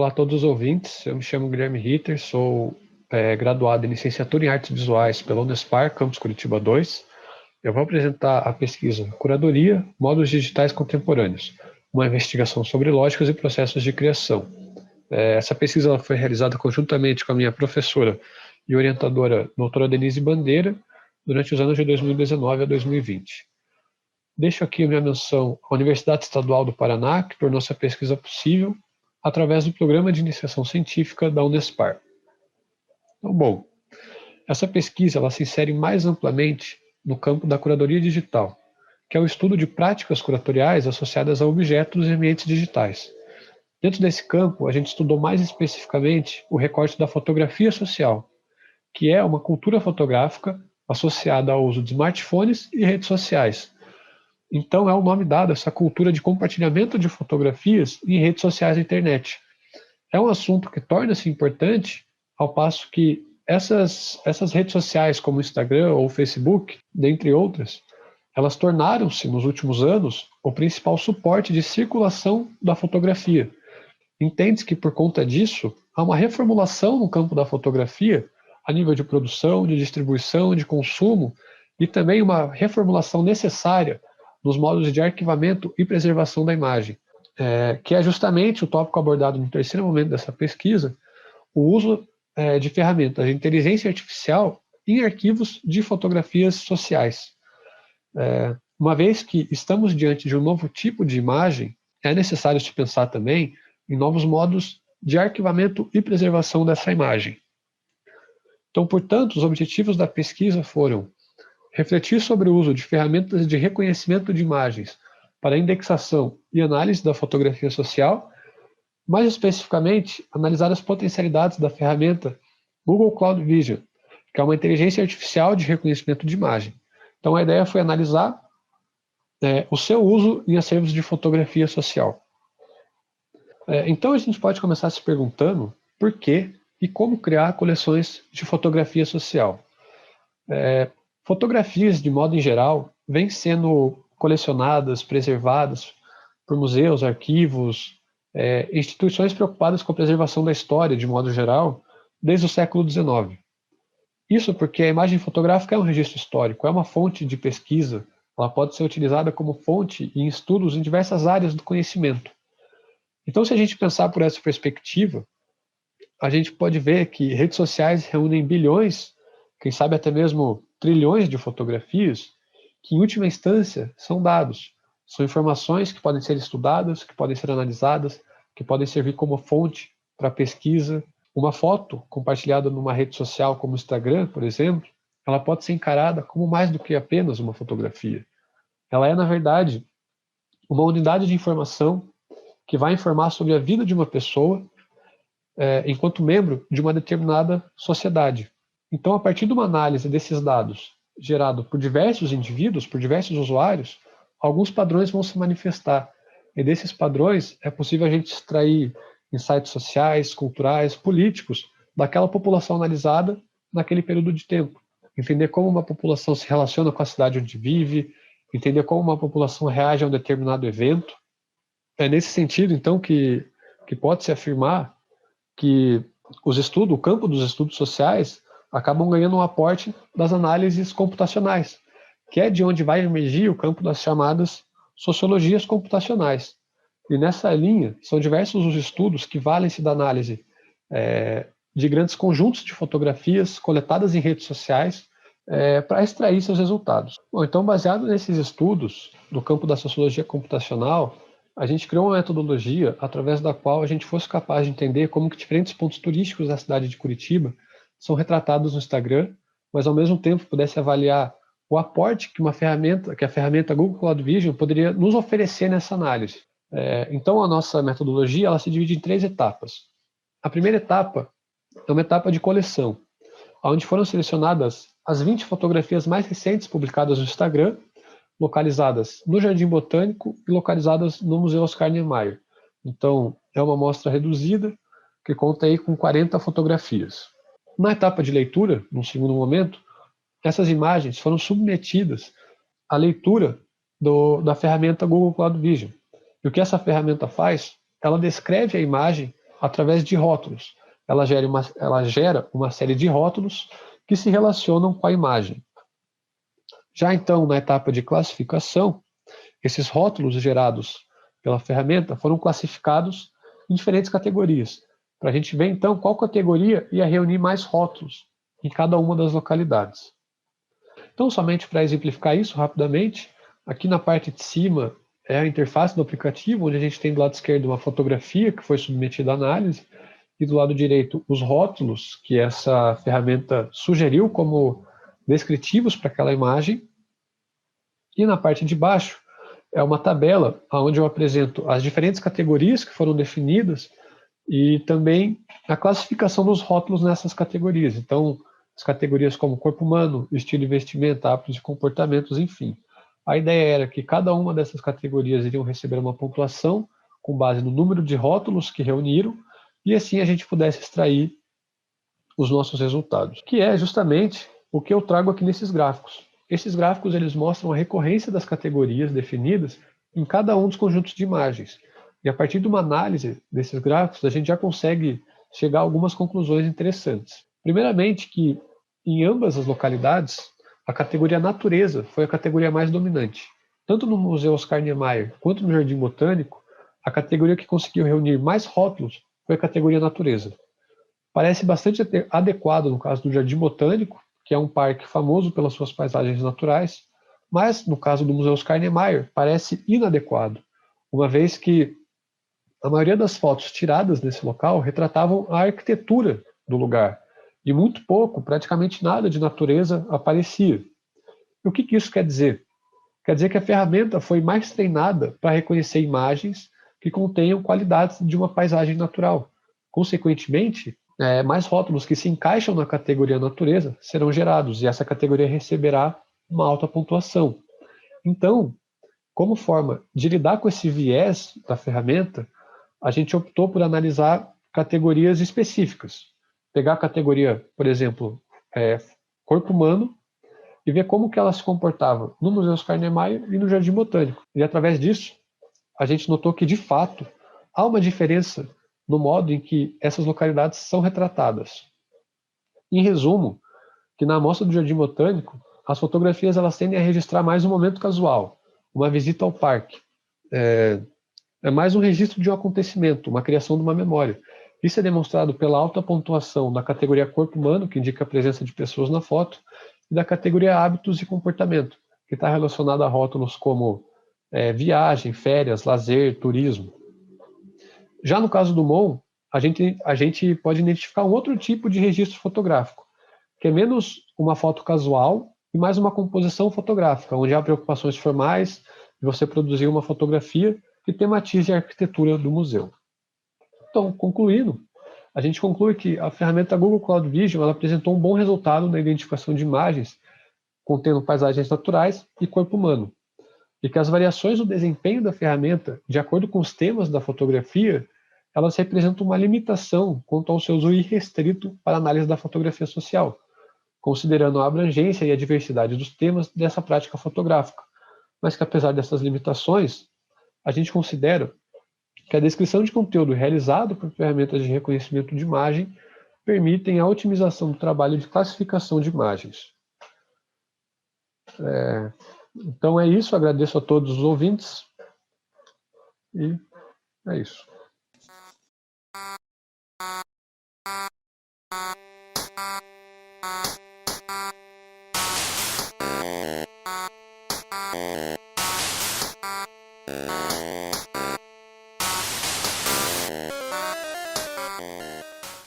Olá a todos os ouvintes, eu me chamo Guilherme Ritter, sou graduado em Licenciatura em Artes Visuais pela Unespar, Campus Curitiba 2. Eu vou apresentar a pesquisa Curadoria, Modos Digitais Contemporâneos, uma investigação sobre lógicas e processos de criação. Essa pesquisa ela foi realizada conjuntamente com a minha professora e orientadora, doutora Denise Bandeira, durante os anos de 2019 a 2020. Deixo aqui a minha menção à Universidade Estadual do Paraná, que tornou essa pesquisa possível, através do Programa de Iniciação Científica da Unespar. Então, bom, essa pesquisa ela se insere mais amplamente no campo da curadoria digital, que é o estudo de práticas curatoriais associadas a objetos e ambientes digitais. Dentro desse campo, a gente estudou mais especificamente o recorte da fotografia social, que é uma cultura fotográfica associada ao uso de smartphones e redes sociais. Então, é o nome dado a essa cultura de compartilhamento de fotografias em redes sociais da internet. É um assunto que torna-se importante ao passo que essas redes sociais, como o Instagram ou o Facebook, dentre outras, elas tornaram-se, nos últimos anos, o principal suporte de circulação da fotografia. Entende-se que, por conta disso, há uma reformulação no campo da fotografia, a nível de produção, de distribuição, de consumo, e também uma reformulação necessária nos modos de arquivamento e preservação da imagem, que é justamente o tópico abordado no terceiro momento dessa pesquisa, o uso de ferramentas de inteligência artificial em arquivos de fotografias sociais. Uma vez que estamos diante de um novo tipo de imagem, é necessário se pensar também em novos modos de arquivamento e preservação dessa imagem. Então, portanto, os objetivos da pesquisa foram refletir sobre o uso de ferramentas de reconhecimento de imagens para indexação e análise da fotografia social, mais especificamente, analisar as potencialidades da ferramenta Google Cloud Vision, que é uma inteligência artificial de reconhecimento de imagem. Então, a ideia foi analisar o seu uso em acervos de fotografia social. Então, a gente pode começar se perguntando por que e como criar coleções de fotografia social. Fotografias, de modo em geral, vêm sendo colecionadas, preservadas por museus, arquivos, instituições preocupadas com a preservação da história, de modo geral, desde o século XIX. Isso porque a imagem fotográfica é um registro histórico, é uma fonte de pesquisa, ela pode ser utilizada como fonte em estudos em diversas áreas do conhecimento. Então, se a gente pensar por essa perspectiva, a gente pode ver que redes sociais reúnem bilhões, quem sabe até mesmo trilhões de fotografias, que em última instância são dados, são informações que podem ser estudadas, que podem ser analisadas, que podem servir como fonte para pesquisa. Uma foto compartilhada numa rede social como o Instagram, por exemplo, ela pode ser encarada como mais do que apenas uma fotografia. Ela é, na verdade, uma unidade de informação que vai informar sobre a vida de uma pessoa enquanto membro de uma determinada sociedade. Então, a partir de uma análise desses dados gerado por diversos indivíduos, por diversos usuários, alguns padrões vão se manifestar. E desses padrões é possível a gente extrair insights sociais, culturais, políticos daquela população analisada naquele período de tempo. Entender como uma população se relaciona com a cidade onde vive, entender como uma população reage a um determinado evento. É nesse sentido, então, que pode-se afirmar que o campo dos estudos sociais acabam ganhando um aporte das análises computacionais, que é de onde vai emergir o campo das chamadas sociologias computacionais. E nessa linha, são diversos os estudos que valem-se da análise de grandes conjuntos de fotografias coletadas em redes sociais para extrair seus resultados. Bom, então, baseado nesses estudos do campo da sociologia computacional, a gente criou uma metodologia através da qual a gente fosse capaz de entender como que diferentes pontos turísticos da cidade de Curitiba são retratados no Instagram, mas ao mesmo tempo pudesse avaliar o aporte que a ferramenta Google Cloud Vision poderia nos oferecer nessa análise. Então, a nossa metodologia ela se divide em 3 etapas. A primeira etapa é uma etapa de coleção, onde foram selecionadas as 20 fotografias mais recentes publicadas no Instagram, localizadas no Jardim Botânico e localizadas no Museu Oscar Niemeyer. Então, é uma amostra reduzida que conta aí com 40 fotografias. Na etapa de leitura, no segundo momento, essas imagens foram submetidas à leitura da ferramenta Google Cloud Vision. E o que essa ferramenta faz? Ela descreve a imagem através de rótulos. Ela gera uma série de rótulos que se relacionam com a imagem. Já então, na etapa de classificação, esses rótulos gerados pela ferramenta foram classificados em diferentes categorias, para a gente ver então qual categoria ia reunir mais rótulos em cada uma das localidades. Então, somente para exemplificar isso rapidamente, aqui na parte de cima é a interface do aplicativo, onde a gente tem do lado esquerdo uma fotografia que foi submetida à análise, e do lado direito os rótulos que essa ferramenta sugeriu como descritivos para aquela imagem. E na parte de baixo é uma tabela onde eu apresento as diferentes categorias que foram definidas e também a classificação dos rótulos nessas categorias. Então, as categorias como corpo humano, estilo e vestimenta, hábitos e comportamentos, enfim. A ideia era que cada uma dessas categorias iriam receber uma pontuação com base no número de rótulos que reuniram, e assim a gente pudesse extrair os nossos resultados, que é justamente o que eu trago aqui nesses gráficos. Esses gráficos eles mostram a recorrência das categorias definidas em cada um dos conjuntos de imagens. E a partir de uma análise desses gráficos, a gente já consegue chegar a algumas conclusões interessantes. Primeiramente, que em ambas as localidades, a categoria natureza foi a categoria mais dominante. Tanto no Museu Oscar Niemeyer quanto no Jardim Botânico, a categoria que conseguiu reunir mais rótulos foi a categoria natureza. Parece bastante adequado no caso do Jardim Botânico, que é um parque famoso pelas suas paisagens naturais, mas no caso do Museu Oscar Niemeyer, parece inadequado, uma vez que a maioria das fotos tiradas nesse local retratavam a arquitetura do lugar, e muito pouco, praticamente nada de natureza aparecia. E o que isso quer dizer? Quer dizer que a ferramenta foi mais treinada para reconhecer imagens que contenham qualidades de uma paisagem natural. Consequentemente, mais rótulos que se encaixam na categoria natureza serão gerados, e essa categoria receberá uma alta pontuação. Então, como forma de lidar com esse viés da ferramenta, a gente optou por analisar categorias específicas. Pegar a categoria, por exemplo, corpo humano, e ver como que ela se comportava no Museu Oscar Niemeyer e no Jardim Botânico. E através disso, a gente notou que, de fato, há uma diferença no modo em que essas localidades são retratadas. Em resumo, que na amostra do Jardim Botânico, as fotografias elas tendem a registrar mais um momento casual, uma visita ao parque. É mais um registro de um acontecimento, uma criação de uma memória. Isso é demonstrado pela alta pontuação da categoria corpo humano, que indica a presença de pessoas na foto, e da categoria hábitos e comportamento, que está relacionada a rótulos como viagem, férias, lazer, turismo. Já no caso do MON, a gente pode identificar um outro tipo de registro fotográfico, que é menos uma foto casual e mais uma composição fotográfica, onde há preocupações formais de você produzir uma fotografia que tematize a arquitetura do museu. Então, concluindo, a gente conclui que a ferramenta Google Cloud Vision ela apresentou um bom resultado na identificação de imagens contendo paisagens naturais e corpo humano, e que as variações no desempenho da ferramenta, de acordo com os temas da fotografia, elas representam uma limitação quanto ao seu uso irrestrito para análise da fotografia social, considerando a abrangência e a diversidade dos temas dessa prática fotográfica, mas que apesar dessas limitações, a gente considera que a descrição de conteúdo realizado por ferramentas de reconhecimento de imagem permitem a otimização do trabalho de classificação de imagens. Então é isso, agradeço a todos os ouvintes e é isso.